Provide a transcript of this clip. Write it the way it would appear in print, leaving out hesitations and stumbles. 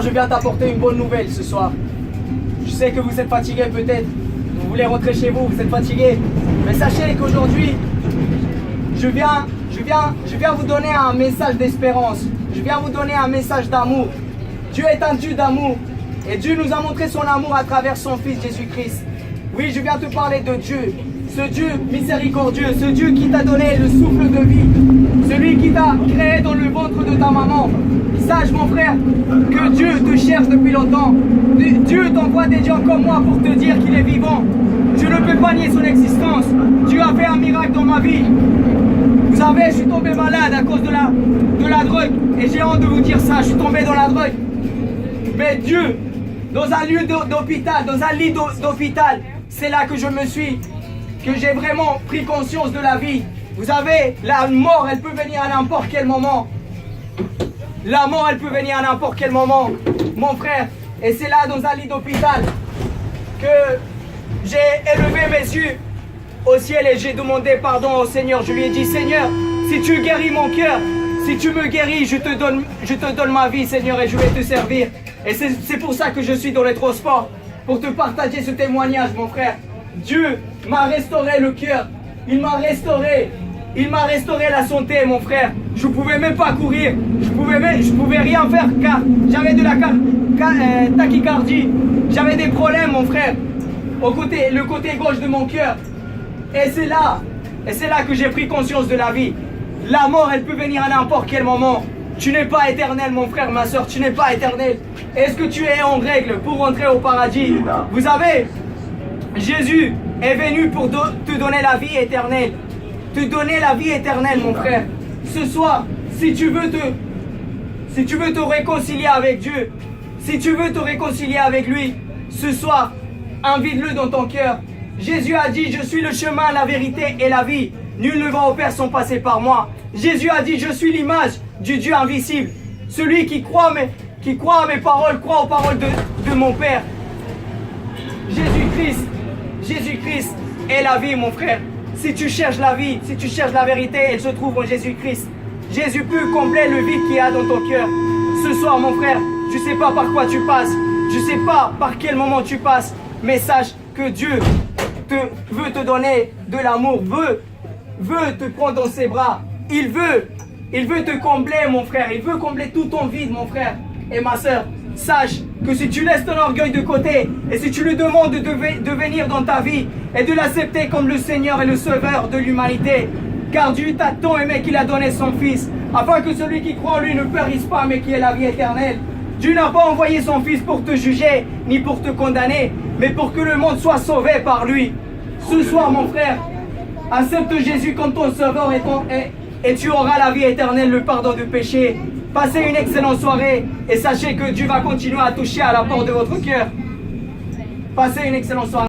Je viens t'apporter une bonne nouvelle ce soir. Je sais que vous êtes fatigué peut-être. Vous voulez rentrer chez vous, vous êtes fatigué. Mais sachez qu'aujourd'hui, je viens vous donner un message d'espérance. Je viens vous donner un message d'amour. Dieu est un Dieu d'amour. Et Dieu nous a montré son amour à travers son Fils Jésus-Christ. Oui, je viens te parler de Dieu. Ce Dieu miséricordieux, ce Dieu qui t'a donné le souffle de vie. Celui qui t'a créé dans le ventre de ta maman. Sache mon frère que Dieu te cherche depuis longtemps. Dieu t'envoie des gens comme moi pour te dire qu'il est vivant. Je ne peux pas nier son existence. Dieu a fait un miracle dans ma vie. Vous savez, je suis tombé malade à cause de la drogue. Et j'ai honte de vous dire ça, je suis tombé dans la drogue. Mais Dieu, dans un lieu d'hôpital, dans un lit d'hôpital, c'est là que j'ai vraiment pris conscience de la vie. Vous savez, la mort, elle peut venir à n'importe quel moment. La mort, elle peut venir à n'importe quel moment, mon frère. Et c'est là, dans un lit d'hôpital, que j'ai élevé mes yeux au ciel et j'ai demandé pardon au Seigneur. Je lui ai dit, Seigneur, si tu guéris mon cœur, si tu me guéris, je te donne ma vie, Seigneur, et je vais te servir. Et c'est pour ça que je suis dans les transports, pour te partager ce témoignage, mon frère. Dieu m'a restauré le cœur, il m'a restauré la santé, mon frère. Je ne pouvais même pas courir, je pouvais rien faire car j'avais de la tachycardie, j'avais des problèmes, mon frère, le côté gauche de mon cœur. Et c'est là que j'ai pris conscience de la vie. La mort, elle peut venir à n'importe quel moment. Tu n'es pas éternel, mon frère, ma soeur, tu n'es pas éternel. Est-ce que tu es en règle pour rentrer au paradis? Vous savez, Jésus est venu pour te donner la vie éternelle. Te donner la vie éternelle, mon frère. Ce soir, si tu veux te réconcilier avec Dieu, si tu veux te réconcilier avec lui, ce soir, invite-le dans ton cœur. Jésus a dit, je suis le chemin, la vérité et la vie. Nul ne va au Père sans passer par moi. Jésus a dit, je suis l'image du Dieu invisible. Celui qui croit à mes paroles, croit aux paroles de mon Père. Jésus-Christ est la vie, mon frère. Si tu cherches la vie, si tu cherches la vérité, elle se trouve en Jésus-Christ. Jésus peut combler le vide qu'il y a dans ton cœur. Ce soir, mon frère, je ne sais pas par quoi tu passes. Je ne sais pas par quel moment tu passes. Mais sache que Dieu veut te donner de l'amour, veut te prendre dans ses bras. Il veut te combler, mon frère. Il veut combler tout ton vide, mon frère et ma soeur. Sache que si tu laisses ton orgueil de côté et si tu lui demandes de venir dans ta vie et de l'accepter comme le Seigneur et le Sauveur de l'humanité, car Dieu t'a tant aimé qu'il a donné son Fils, afin que celui qui croit en lui ne périsse pas mais qui ait la vie éternelle. Dieu n'a pas envoyé son Fils pour te juger ni pour te condamner, mais pour que le monde soit sauvé par lui. Ce soir, mon frère, accepte Jésus comme ton Sauveur et tu auras la vie éternelle, le pardon de péché. Passez une excellente soirée et sachez que Dieu va continuer à toucher à la porte de votre cœur. Passez une excellente soirée.